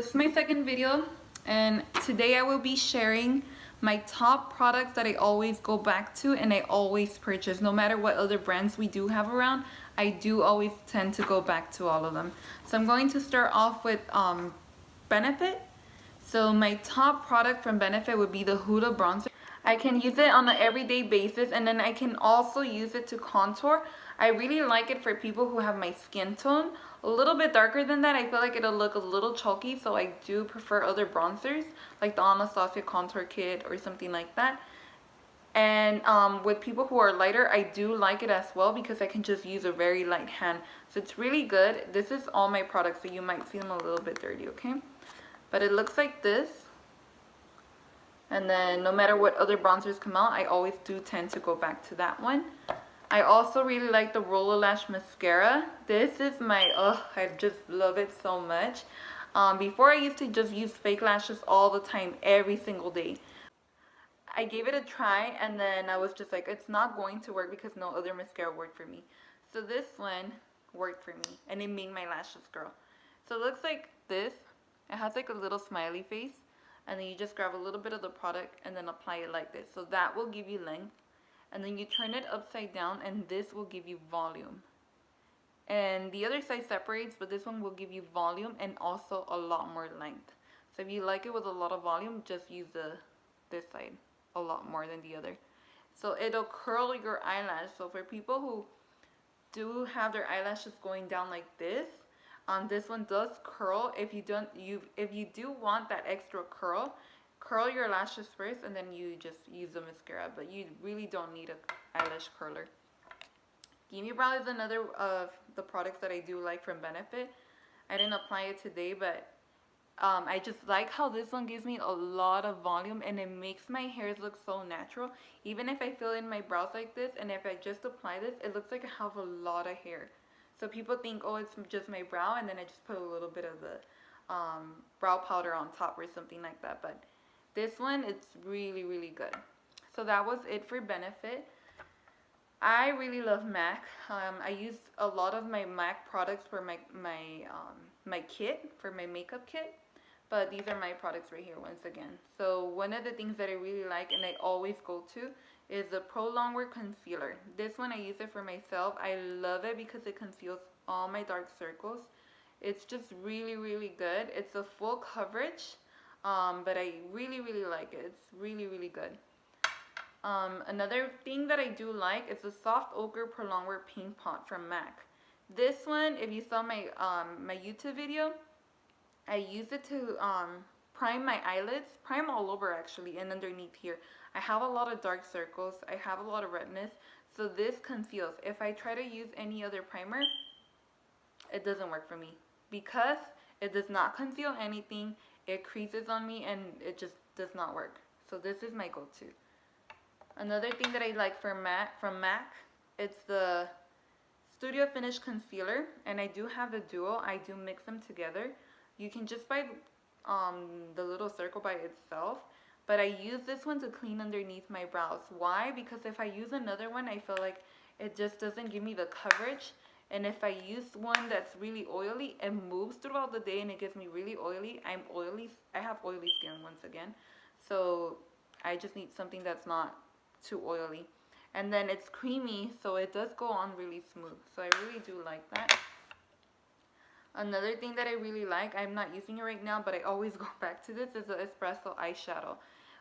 this is my second video, and today I will be sharing my top products that I always go back to and I always purchase. No matter what other brands we do have around, I do always tend to go back to all of them. So I'm going to start off with Benefit. So my top product from Benefit would be the Huda bronzer. I can use it on an everyday basis, and then I can also use it to contour. I really like it for people who have my skin tone a little bit darker than that. I feel like it'll look a little chalky, so I do prefer other bronzers like the Anastasia Contour Kit or something like that. And with people who are lighter, I do like it as well because I can just use a very light hand. So it's really good. This is all my products, so you might see them a little bit dirty, okay? But it looks like this. And then no matter what other bronzers come out, I always do tend to go back to that one. I also really like the Roller Lash Mascara. This is my, I just love it so much. Before I used to just use fake lashes all the time, every single day. I gave it a try and then I was just like, it's not going to work because no other mascara worked for me. So this one worked for me and it made my lashes grow. So it looks like this. It has like a little smiley face. And then you just grab a little bit of the product and then apply it like this. So that will give you length. And then you turn it upside down and this will give you volume. And the other side separates, but this one will give you volume and also a lot more length. So if you like it with a lot of volume, just use this side a lot more than the other. So it'll curl your eyelash. So for people who do have their eyelashes going down like this one does curl. If you do want that extra curl your lashes first and then you just use the mascara, but you really don't need a eyelash curler. Gimme Brow is another of the products that I do like from Benefit. I didn't apply it today, but I just like how this one gives me a lot of volume and it makes my hairs look so natural. Even if I fill in my brows like this and if I just apply this, it looks like I have a lot of hair. So people think, oh, it's just my brow, and then I just put a little bit of the brow powder on top or something like that. But this one, it's really, really good. So that was it for Benefit. I really love MAC. I use a lot of my MAC products for my kit, for my makeup kit. But these are my products right here once again. So one of the things that I really like and I always go to is the Pro Longwear Concealer. This one I use it for myself. I love it because it conceals all my dark circles. It's just really, really good. It's a full coverage, but I really, really like it. It's really, really good. Another thing that I do like is the Soft Ochre Pro Longwear Pink Pot from MAC. This one, if you saw my my YouTube video, I use it to prime my eyelids, prime all over actually, and underneath here. I have a lot of dark circles, I have a lot of redness, so this conceals. If I try to use any other primer, it doesn't work for me because it does not conceal anything. It creases on me and it just does not work. So this is my go-to. Another thing that I like from MAC, it's the Studio Finish Concealer, and I do have the duo. I do mix them together. You can just buy the little circle by itself, but I use this one to clean underneath my brows. Why? Because if I use another one, I feel like it just doesn't give me the coverage. And if I use one that's really oily, it moves throughout the day and it gets me really oily. I have oily skin once again. So I just need something that's not too oily. And then it's creamy, so it does go on really smooth. So I really do like that. Another thing that I really like, I'm not using it right now, but I always go back to this, is the Espresso eyeshadow.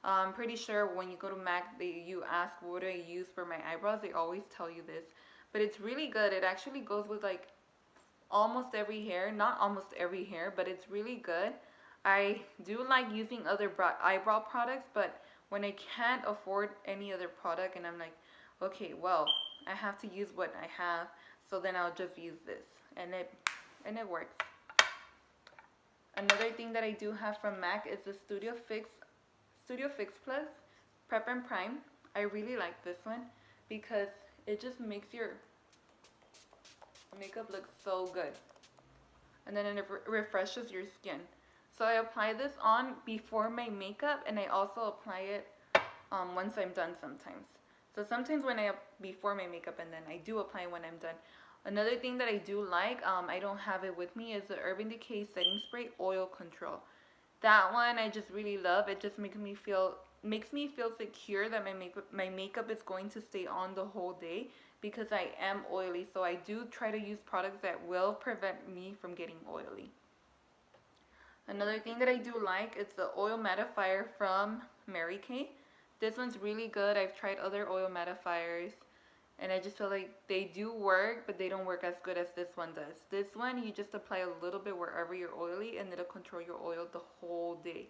I'm pretty sure when you go to MAC, you ask what do I use for my eyebrows, they always tell you this. But it's really good. It actually goes with like almost every hair. Not almost every hair, but it's really good. I do like using other eyebrow products, but when I can't afford any other product and I'm like, okay, well, I have to use what I have, so then I'll just use this. And it works. Another thing that I do have from MAC is the Studio Fix Plus Prep and Prime. I really like this one because it just makes your makeup look so good. And then it refreshes your skin. So I apply this on before my makeup and I also apply it once I'm done sometimes. So sometimes before my makeup and then I do apply when I'm done. Another thing that I do like, I don't have it with me, is the Urban Decay Setting Spray Oil Control. That one I just really love. It just makes me feel secure that my makeup is going to stay on the whole day because I am oily. So I do try to use products that will prevent me from getting oily. Another thing that I do like is the oil mattifier from Mary Kay. This one's really good. I've tried other oil mattifiers and I just feel like they do work, but they don't work as good as this one does. This one, you just apply a little bit wherever you're oily and it'll control your oil the whole day.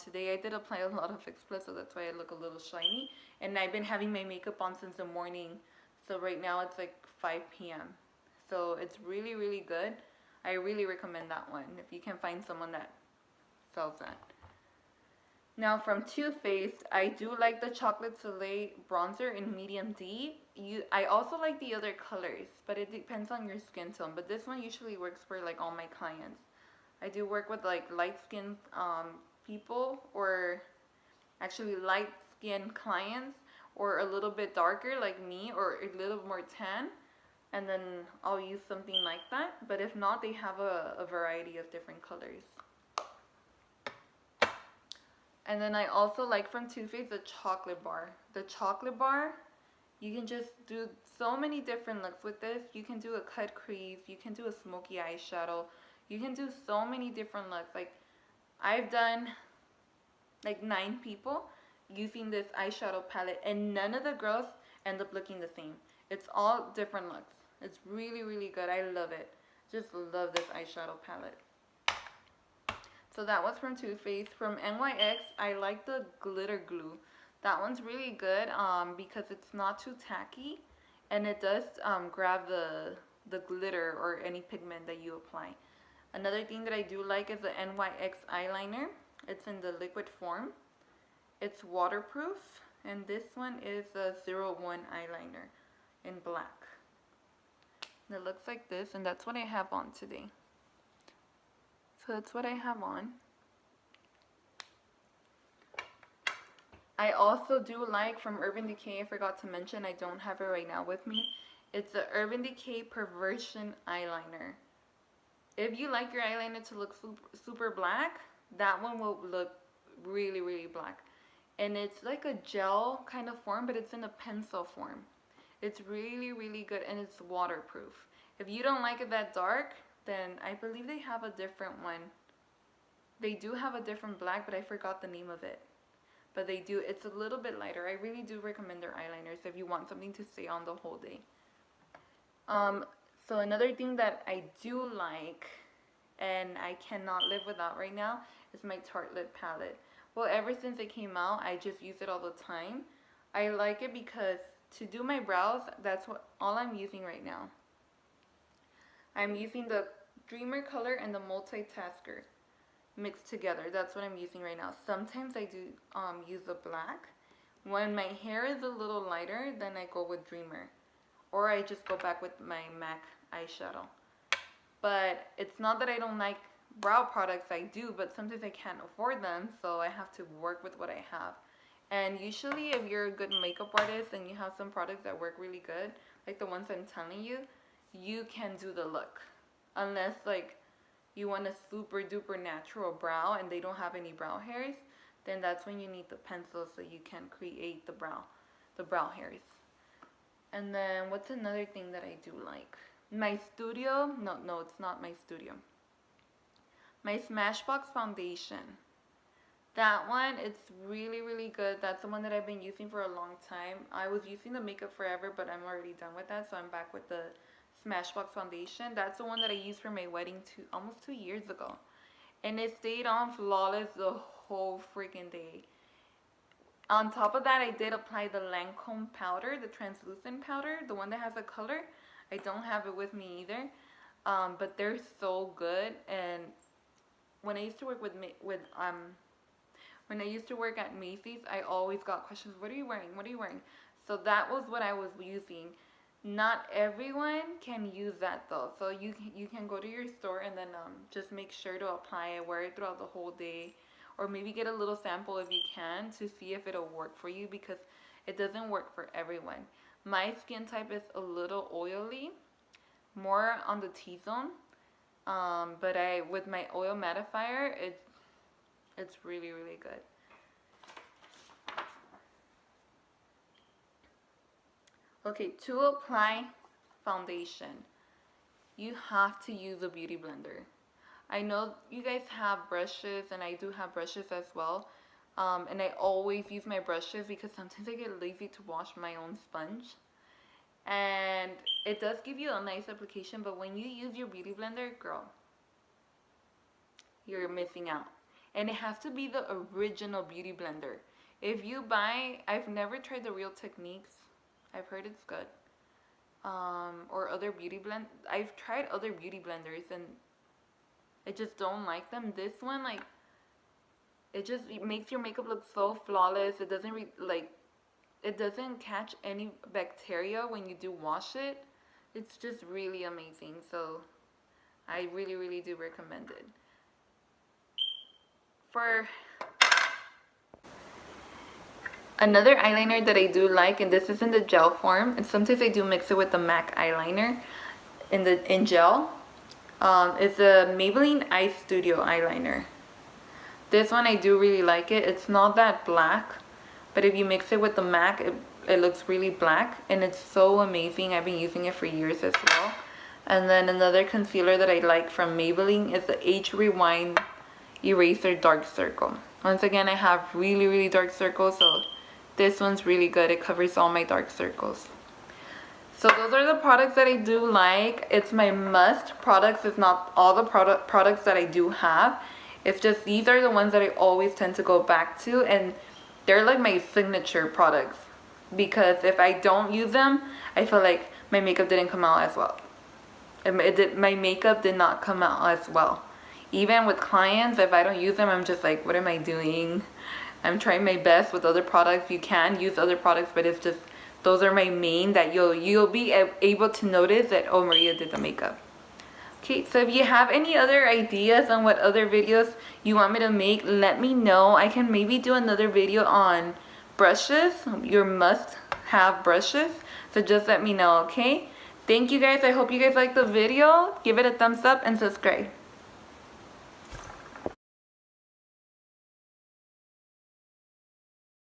Today I did apply a lot of Fix Plus, so that's why I look a little shiny. And I've been having my makeup on since the morning. So right now it's like 5 p.m. So it's really, really good. I really recommend that one if you can find someone that sells that. Now from Too Faced, I do like the Chocolate Soleil bronzer in medium D. I also like the other colors, but it depends on your skin tone. But this one usually works for like all my clients. I do work with like light skin people, or actually light skin clients, or a little bit darker like me, or a little more tan. And then I'll use something like that. But if not, they have a variety of different colors. And then I also like from Too Faced the chocolate bar. The chocolate bar, you can just do so many different looks with this. You can do a cut crease, you can do a smoky eyeshadow, you can do so many different looks. Like I've done like 9 people using this eyeshadow palette and none of the girls end up looking the same. It's all different looks. It's really, really good. I love it. Just love this eyeshadow palette. So that was from Too Faced. From NYX, I like the glitter glue. That one's really good because it's not too tacky and it does grab the glitter or any pigment that you apply. Another thing that I do like is the NYX eyeliner. It's in the liquid form. It's waterproof, and this one is the 01 eyeliner in black. And it looks like this, and that's what I have on today. So that's what I have on. I also do like from Urban Decay, I forgot to mention, I don't have it right now with me. It's the Urban Decay Perversion eyeliner. If you like your eyeliner to look super black, that one will look really, really black. And it's like a gel kind of form, but it's in a pencil form. It's really, really good, and it's waterproof. If you don't like it that dark, then I believe they have a different one. They do have a different black, but I forgot the name of it. But they do, it's a little bit lighter. I really do recommend their eyeliners if you want something to stay on the whole day. So another thing that I do like, and I cannot live without right now, is my Tartelette palette. Well, ever since it came out, I just use it all the time. I like it because to do my brows, that's all I'm using right now. I'm using the Dreamer color and the Multitasker mixed together. That's what I'm using right now. Sometimes I do use the black. When my hair is a little lighter, then I go with Dreamer. Or I just go back with my MAC eyeshadow. But it's not that I don't like brow products, I do, but sometimes I can't afford them, so I have to work with what I have. And usually if you're a good makeup artist and you have some products that work really good, like the ones I'm telling you, you can do the look. Unless like you want a super duper natural brow and they don't have any brow hairs, then that's when you need the pencil so you can create the brow hairs. And then what's another thing that I do like? My Studio, no, it's not my Studio. My Smashbox foundation. That one, it's really, really good. That's the one that I've been using for a long time. I was using the Makeup Forever, but I'm already done with that, so I'm back with the Smashbox foundation. That's the one that I used for my wedding almost 2 years ago. And it stayed on flawless the whole freaking day. On top of that, I did apply the Lancome powder, the translucent powder, the one that has a color. I don't have it with me either, but they're so good. And when I used to work when I used to work at Macy's, I always got questions, what are you wearing? What are you wearing? So that was what I was using. Not everyone can use that though. So you can go to your store and then just make sure to apply it, wear it throughout the whole day. Or maybe get a little sample if you can to see if it'll work for you, because it doesn't work for everyone. My skin type is a little oily, more on the T-zone. But with my oil mattifier, It's really, really good. Okay, to apply foundation, you have to use a beauty blender. I know you guys have brushes, and I do have brushes as well. And I always use my brushes because sometimes I get lazy to wash my own sponge. And it does give you a nice application, but when you use your beauty blender, girl, you're missing out. And it has to be the original beauty blender. If you buy, I've never tried the Real Techniques. I've heard it's good. Or other beauty blend. I've tried other beauty blenders and I just don't like them. This one, like, it makes your makeup look so flawless. It doesn't it doesn't catch any bacteria when you do wash it. It's just really amazing. So I really, really do recommend it. For another eyeliner that I do like, and this is in the gel form, and sometimes I do mix it with the MAC eyeliner in gel. It's a Maybelline Eye Studio eyeliner. This one I do really like it. It's not that black, but if you mix it with the MAC, it looks really black, and it's so amazing. I've been using it for years as well. And then another concealer that I like from Maybelline is the Age Rewind Eraser Dark Circle. Once again, I have really, really dark circles, so this one's really good. It covers all my dark circles. So those are the products that I do like. It's my must products. It's not all the products that I do have. It's just these are the ones that I always tend to go back to, and they're like my signature products, because if I don't use them, I feel like my makeup didn't come out as well. My makeup did not come out as well. Even with clients, if I don't use them, I'm just like, what am I doing? I'm trying my best with other products. You can use other products, but it's just, those are my main that you'll be able to notice that, oh, Maria did the makeup. Okay, so if you have any other ideas on what other videos you want me to make, let me know. I can maybe do another video on brushes, your must-have brushes. So just let me know, okay? Thank you guys. I hope you guys liked the video. Give it a thumbs up and subscribe.